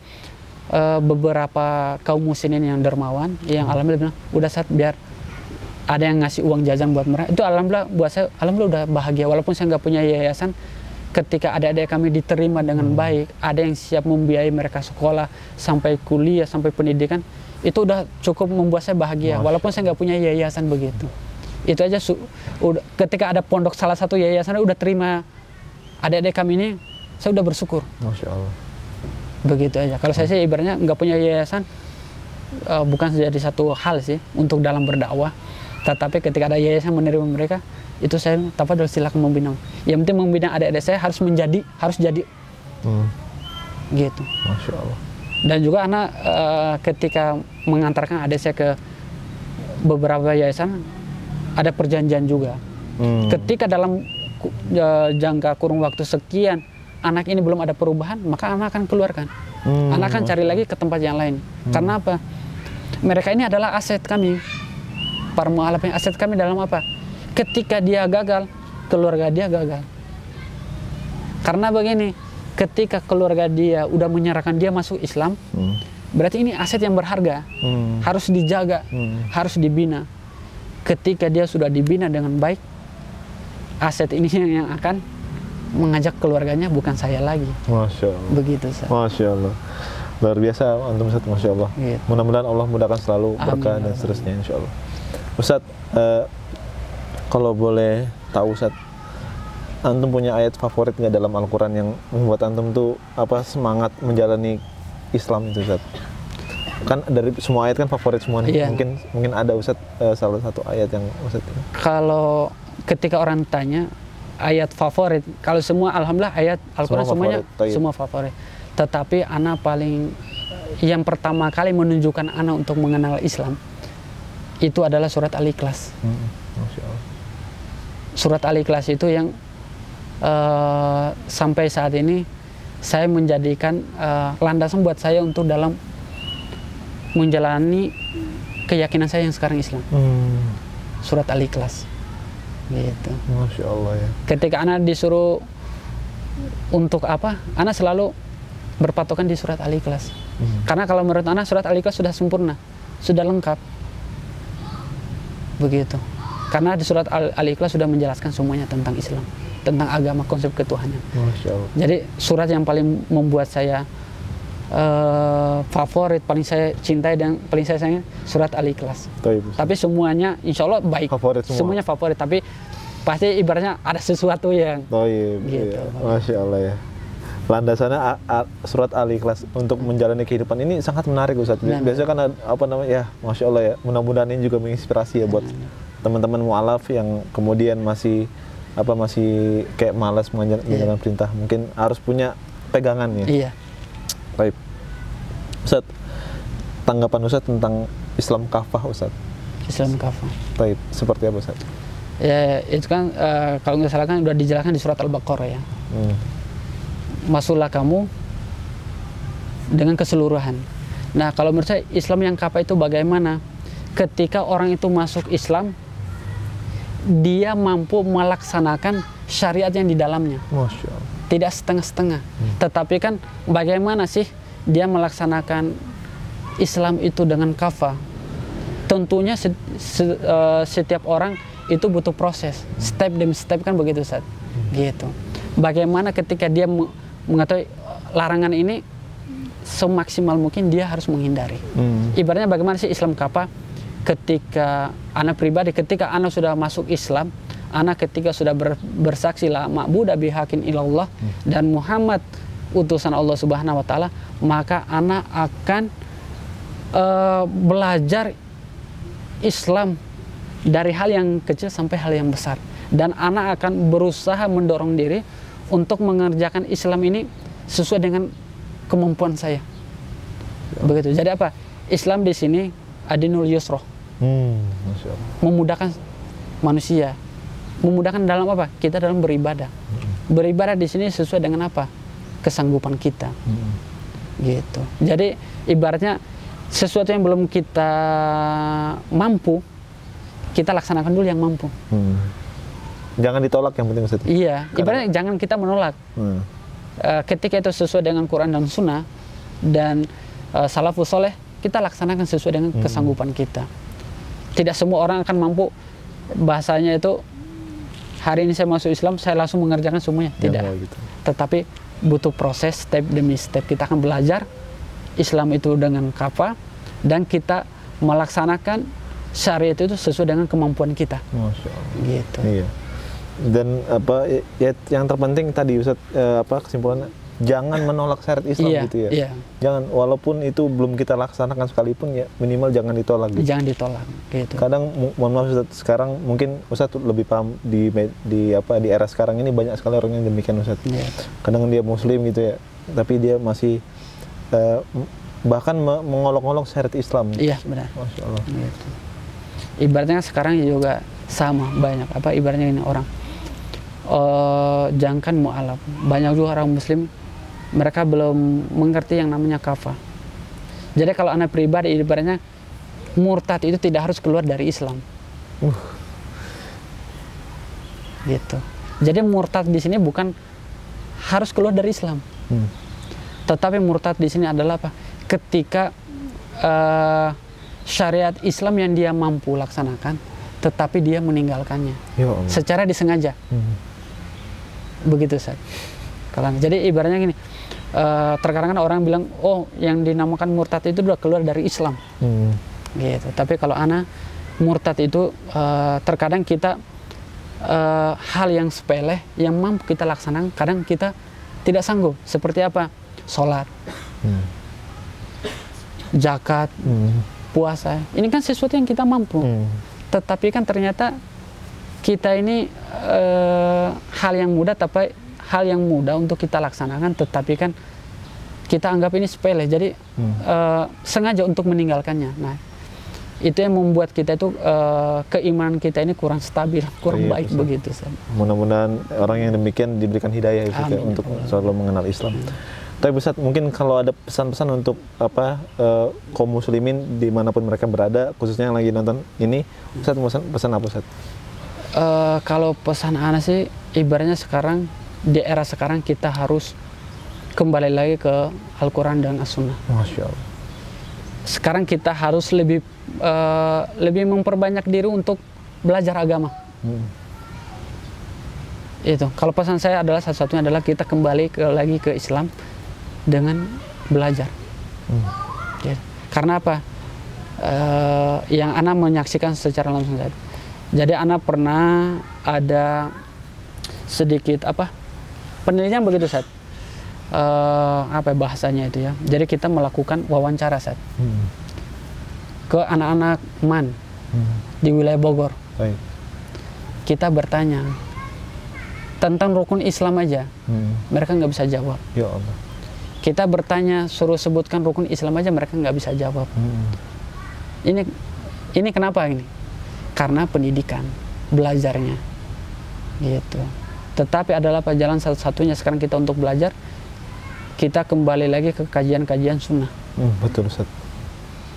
beberapa kaum muslimin yang dermawan yang alhamdulillah bilang, udah Ustadz biar ada yang ngasih uang jajan buat mereka. Itu alhamdulillah buat saya alhamdulillah udah bahagia, walaupun saya nggak punya yayasan. Ketika adik-adik kami diterima dengan baik, ada yang siap membiayai mereka sekolah sampai kuliah sampai pendidikan, itu udah cukup membuat saya bahagia. Walaupun saya nggak punya yayasan begitu. Itu aja ketika ada pondok salah satu yayasan udah terima adik-adik kami ini, saya udah bersyukur. Masya Allah. Begitu aja. Kalau saya sih ibaratnya nggak punya yayasan, bukan jadi satu hal sih untuk dalam berdakwah. Tetapi ketika ada yayasan menerima mereka, itu saya tafadhol silakan membina. Yang penting membina adik-adik saya harus jadi. Gitu. Masya Allah. Dan juga anak ketika mengantarkan adik saya ke beberapa yayasan, ada perjanjian juga. Ketika dalam jangka kurun waktu sekian anak ini belum ada perubahan, maka anak akan keluarkan. Anak akan cari lagi ke tempat yang lain. Karena apa? Mereka ini adalah aset kami. Para mu'alaf, aset kami dalam apa? Ketika dia gagal, keluarga dia gagal. Karena begini, ketika keluarga dia udah menyerahkan dia masuk Islam, berarti ini aset yang berharga. Harus dijaga, harus dibina. Ketika dia sudah dibina dengan baik, aset ini yang akan mengajak keluarganya, bukan saya lagi. Masya Allah. Begitu, Ustaz. Masya Allah. Luar biasa antum Ustaz, Masya Allah. Gitu. Mudah-mudahan Allah mudahkan selalu berkah dan seterusnya, insya Allah. Ustaz, kalau boleh tahu Ustaz, antum punya ayat favorit nggak dalam Al-Quran yang membuat antum tuh semangat menjalani Islam itu Ustaz? Kan dari semua ayat kan favorit semua nih. Iya. Mungkin ada Ustaz salah satu ayat yang Ustaz. Kalau ketika orang tanya ayat favorit, kalau semua alhamdulillah ayat Al-Quran semuanya semua favorit. Tetapi ana paling yang pertama kali menunjukkan ana untuk mengenal Islam itu adalah surat Al-Ikhlas. Masya Allah. Surat Al-Ikhlas itu yang sampai saat ini saya menjadikan landasan buat saya untuk dalam menjalani keyakinan saya yang sekarang Islam. Surat Al-Ikhlas. Gitu. Masya Allah ya. Ketika anak disuruh untuk apa, anak selalu berpatokan di surat Al-Ikhlas. Karena kalau menurut anak surat Al-Ikhlas sudah sempurna, sudah lengkap. Begitu. Karena di surat Al-Ikhlas sudah menjelaskan semuanya tentang Islam, tentang agama, konsep ketuhanan. Masya Allah. Jadi surat yang paling membuat saya favorit, paling saya cintai dan paling saya sayang surat Al-Ikhlas. Tapi semuanya insya Allah baik. Favorit semua. Semuanya favorit, tapi pasti ibaratnya ada sesuatu yang gitu. Iya. Masya Allah ya. Landasannya surat Al-Ikhlas untuk menjalani kehidupan ini sangat menarik Ustaz. Biasanya kan Masya Allah ya. Mudah-mudahan ini juga menginspirasi ya buat teman-teman mu'alaf yang kemudian masih kayak malas menjalankan perintah. Mungkin harus punya pegangan ya. Iya. Baik. Ustaz, tanggapan Ustaz tentang Islam kafah Ustaz? Islam kafah. Baik, seperti apa Ustaz? Ya itu kan kalau nggak salah kan udah dijelaskan di surat Al-Baqarah ya. Masuklah kamu dengan keseluruhan. Nah kalau menurut saya Islam yang kafah itu bagaimana? Ketika orang itu masuk Islam, dia mampu melaksanakan syariat yang di dalamnya. Masya Allah. Tidak setengah-setengah. Tetapi kan bagaimana sih dia melaksanakan Islam itu dengan kafah? Tentunya setiap orang itu butuh proses, step demi step kan begitu Ustaz. Gitu. Bagaimana ketika dia mengetahui larangan ini, semaksimal mungkin dia harus menghindari. Ibaratnya bagaimana sih Islam kafah? Ketika anak pribadi, ketika anak sudah masuk Islam, anak ketika sudah bersaksi la ma'budu bihaqqin illallah dan Muhammad utusan Allah Subhanahu wa taala, maka anak akan belajar Islam dari hal yang kecil sampai hal yang besar, dan anak akan berusaha mendorong diri untuk mengerjakan Islam ini sesuai dengan kemampuan saya. Begitu. Jadi apa? Islam di sini adinul yusra. Memudahkan manusia. Memudahkan dalam apa? Kita dalam beribadah. Beribadah di sini sesuai dengan apa? Kesanggupan kita. Gitu. Jadi ibaratnya sesuatu yang belum kita mampu, kita laksanakan dulu yang mampu. Jangan ditolak yang penting Ustaz. Iya, ibaratnya jangan kita menolak. Ketika itu sesuai dengan Quran dan Sunnah dan salafus soleh, kita laksanakan sesuai dengan kesanggupan kita. Tidak semua orang akan mampu, bahasanya itu hari ini saya masuk Islam, saya langsung mengerjakan semuanya. Tidak. Gitu. Tetapi butuh proses, step demi step. Kita akan belajar Islam itu dengan kafah, dan kita melaksanakan syariat itu sesuai dengan kemampuan kita. Masya Allah. Gitu. Iya. Dan apa ya, yang terpenting tadi Ustaz, kesimpulannya jangan menolak syariat Islam gitu ya. Iya. Jangan, walaupun itu belum kita laksanakan sekalipun ya minimal jangan ditolak gitu. Jangan ditolak gitu. Kadang mohon maaf Ustaz, sekarang mungkin Ustaz lebih paham di era sekarang ini banyak sekali orang yang demikian Ustaz. Iya. Kadang dia muslim gitu ya, tapi dia masih bahkan mengolok-olok syariat Islam. Iya, benar. Masya Allah. Gitu. Ibaratnya sekarang juga sama banyak ibaratnya ini orang jangankan mu'alaf, banyak juga orang muslim mereka belum mengerti yang namanya kafah. Jadi kalau anak pribadi ibaratnya murtad itu tidak harus keluar dari Islam. Gitu. Jadi murtad di sini bukan harus keluar dari Islam. Tetapi murtad di sini adalah apa? Ketika syariat Islam yang dia mampu laksanakan, tetapi dia meninggalkannya secara disengaja. Begitu Ustaz. Jadi ibaratnya gini, terkadang orang bilang, oh yang dinamakan murtad itu sudah keluar dari Islam. Gitu. Tapi kalau ana murtad itu terkadang kita hal yang sepele yang mampu kita laksanakan, kadang kita tidak sanggup. Seperti apa? Sholat, zakat, puasa. Ini kan sesuatu yang kita mampu. Tetapi kan ternyata kita ini hal yang mudah, tapi hal yang mudah untuk kita laksanakan, tetapi kan kita anggap ini sepele. Jadi sengaja untuk meninggalkannya. Nah, itu yang membuat kita itu keimanan kita ini kurang stabil, kurang baik begitu. Mudah-mudahan orang yang demikian diberikan hidayah ya, untuk selalu mengenal Islam. Tapi Ustaz, mungkin kalau ada pesan-pesan untuk kaum muslimin dimanapun mereka berada, khususnya yang lagi nonton ini, Ustaz mau pesan apa Ustaz? Kalau pesan ana sih, ibaratnya sekarang di era sekarang kita harus kembali lagi ke Al-Quran dan As-Sunnah. Masya Allah. Sekarang kita harus lebih memperbanyak diri untuk belajar agama. Itu. Kalau pesan saya adalah satu-satunya adalah kita kembali lagi ke Islam dengan belajar. Ya. Karena apa? Yang ana menyaksikan secara langsung saja. Jadi ana pernah ada sedikit penelitian begitu Ustaz. Bahasanya itu ya. Jadi kita melakukan wawancara Ustaz. Ke anak-anak MAN di wilayah Bogor. Baik. Kita bertanya tentang rukun Islam aja, mereka nggak bisa jawab. Ya Allah. Kita bertanya, suruh sebutkan rukun Islam aja, mereka nggak bisa jawab. Ini kenapa ini? Karena pendidikan, belajarnya, gitu. Tetapi adalah jalan satu-satunya sekarang kita untuk belajar. Kita kembali lagi ke kajian-kajian sunnah. Betul Ustaz.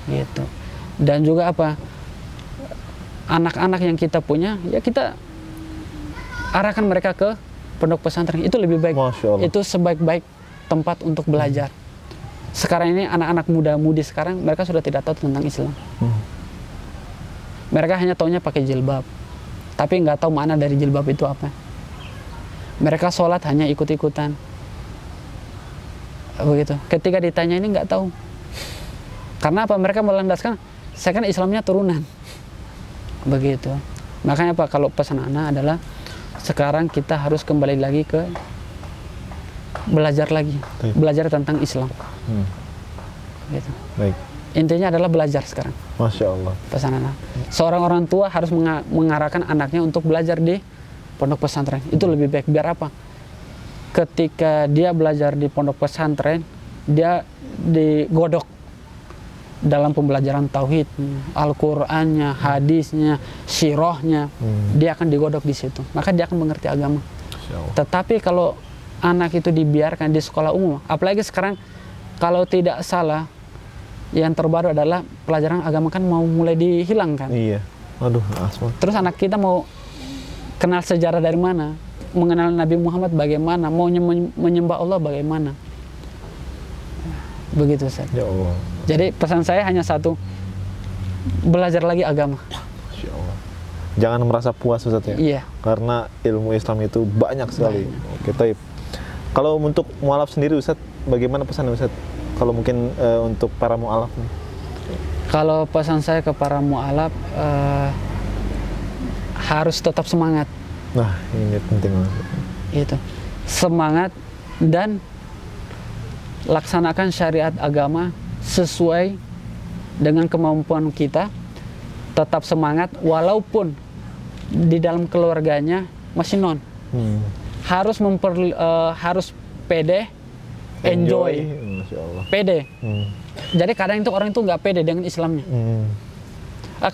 Gitu. Dan juga anak-anak yang kita punya, ya kita arahkan mereka ke pondok pesantren. Itu lebih baik. Masya Allah. Itu sebaik-baik tempat untuk belajar. Sekarang ini anak-anak muda-mudi sekarang mereka sudah tidak tahu tentang Islam. Mereka hanya taunya pakai jilbab, tapi nggak tahu makna dari jilbab itu apa. Mereka sholat hanya ikut-ikutan. Begitu. Ketika ditanya ini nggak tahu. Karena apa? Mereka melandaskan, saya kan Islamnya turunan. Begitu. Makanya apa? Kalau pesan ana adalah sekarang kita harus kembali lagi ke belajar lagi, belajar tentang Islam. Gitu. Baik. Intinya adalah belajar sekarang. Masya Allah. Pesan anak. Seorang orang tua harus mengarahkan anaknya untuk belajar di pondok pesantren. Itu lebih baik. Biar apa? Ketika dia belajar di pondok pesantren, dia digodok dalam pembelajaran tauhid, Al-Qur'annya, hadisnya, sirahnya. Dia akan digodok di situ. Maka dia akan mengerti agama. Tetapi kalau anak itu dibiarkan di sekolah umum, apalagi sekarang kalau tidak salah, yang terbaru adalah pelajaran agama kan mau mulai dihilangkan. Iya. Aduh, asma. Terus anak kita mau kenal sejarah dari mana, mengenal Nabi Muhammad bagaimana, maunya menyembah Allah bagaimana. Begitu Ustaz. Ya Allah. Jadi pesan saya hanya satu, belajar lagi agama. Masya Allah. Jangan merasa puas Ustaz ya. Iya. Karena ilmu Islam itu banyak sekali. Oke, taib. Kalau untuk mualaf sendiri Ustaz, bagaimana pesan Ustaz? Kalau mungkin untuk para mualaf nih. Kalau pesan saya ke para mualaf, harus tetap semangat. Nah, ini penting banget. Itu. Semangat dan laksanakan syariat agama sesuai dengan kemampuan kita. Tetap semangat walaupun di dalam keluarganya masih non. Harus pede, enjoy. Masya Allah. Pede. Jadi kadang itu orang itu nggak pede dengan Islamnya.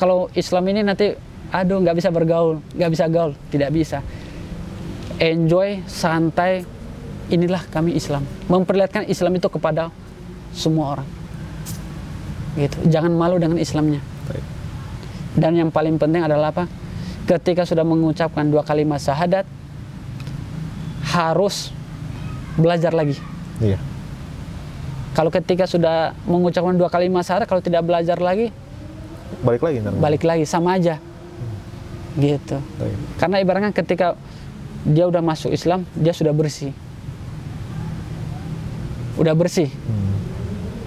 Kalau Islam ini nanti, aduh nggak bisa bergaul, nggak bisa gaul, tidak bisa. Enjoy, santai. Inilah kami Islam. Memperlihatkan Islam itu kepada semua orang. Gitu. Jangan malu dengan Islamnya. Baik. Dan yang paling penting adalah apa? Ketika sudah mengucapkan 2 kalimat syahadat, harus belajar lagi. Iya. Kalau ketika sudah mengucapkan 2 kalimat syahadat, kalau tidak belajar lagi, Balik lagi ntar. balik lagi sama aja. Gitu. Baik. Karena ibaratnya ketika dia udah masuk Islam, dia sudah bersih. Udah bersih.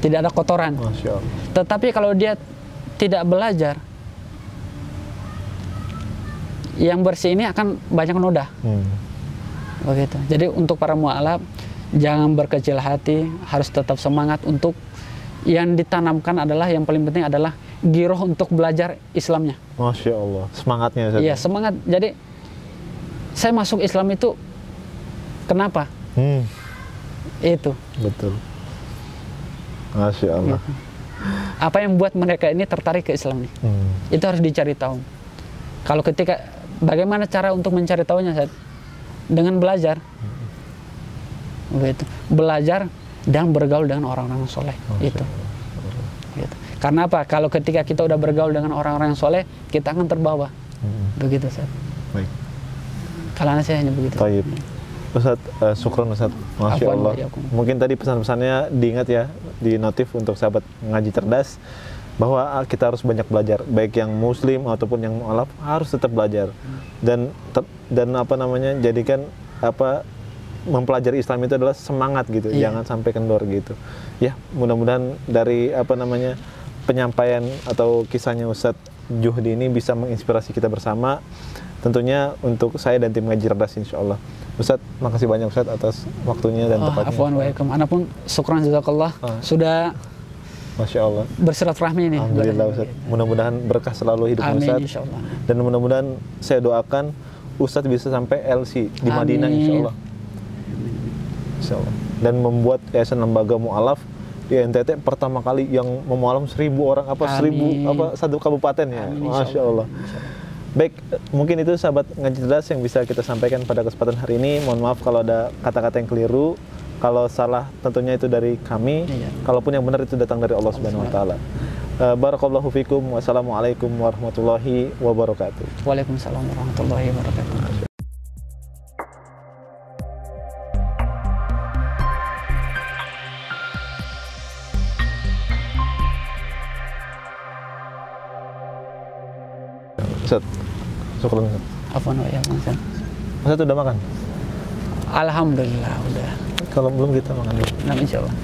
Tidak ada kotoran. Masya Allah. Tetapi kalau dia tidak belajar, yang bersih ini akan banyak noda. Begitu. Jadi untuk para mualaf, jangan berkecil hati, harus tetap semangat. Untuk yang ditanamkan adalah, yang paling penting adalah giroh untuk belajar Islamnya. Masya Allah. Semangatnya Ustaz. Iya, semangat. Jadi saya masuk Islam itu kenapa? Itu. Betul. Masya Allah. Gitu. Apa yang membuat mereka ini tertarik ke Islam nih? Itu harus dicari tahu. Kalau ketika, bagaimana cara untuk mencari tahunya, Ustaz? Dengan belajar. Gitu. Belajar dan bergaul dengan orang-orang soleh. Itu. Gitu. Karena apa? Kalau ketika kita udah bergaul dengan orang-orang yang soleh, kita akan terbawa. Begitu, Ustaz. Baik. Kalau saya hanya begitu. Taib. Ustaz, syukran Ustaz. Masya Allah. Mungkin tadi pesan-pesannya diingat ya, di notif untuk sahabat ngaji cerdas, bahwa kita harus banyak belajar, baik yang muslim ataupun yang mualaf harus tetap belajar. Dan apa namanya, jadikan apa, mempelajari Islam itu adalah semangat gitu, jangan sampai kendor gitu. Ya, mudah-mudahan dari apa namanya, penyampaian atau kisahnya Ustaz Juhdi ini bisa menginspirasi kita bersama. Tentunya untuk saya dan tim ngaji cerdas insyaallah. Ustaz, makasih banyak Ustaz atas waktunya dan tempatnya. Afwan wa iyakum. Anapun syukran jazakallah sudah Masya Allah. bersilaturahmi ini. Alhamdulillah Ustaz. Mudah-mudahan berkah selalu hidup Ustaz. Insyaallah. Dan mudah-mudahan saya doakan Ustaz bisa sampai LC di Madinah insyaallah. Insyaallah. Dan membuat yayasan lembaga mualaf di NTT pertama kali yang memualaf 1000 orang, satu kabupaten ya. Masya Allah. Baik, mungkin itu sahabat ngaji cerdas yang bisa kita sampaikan pada kesempatan hari ini. Mohon maaf kalau ada kata-kata yang keliru. Kalau salah tentunya itu dari kami. Kalaupun yang benar itu datang dari Allah Subhanahu wa taala. Barakallahu fikum. Wassalamualaikum warahmatullahi wabarakatuh. Waalaikumsalam warahmatullahi wabarakatuh. Ustaz, syukur Ustaz. Afwan wa iyyakum. Ustaz udah makan? Alhamdulillah udah. Kalau belum kita makan dulu. Nah, insyaallah.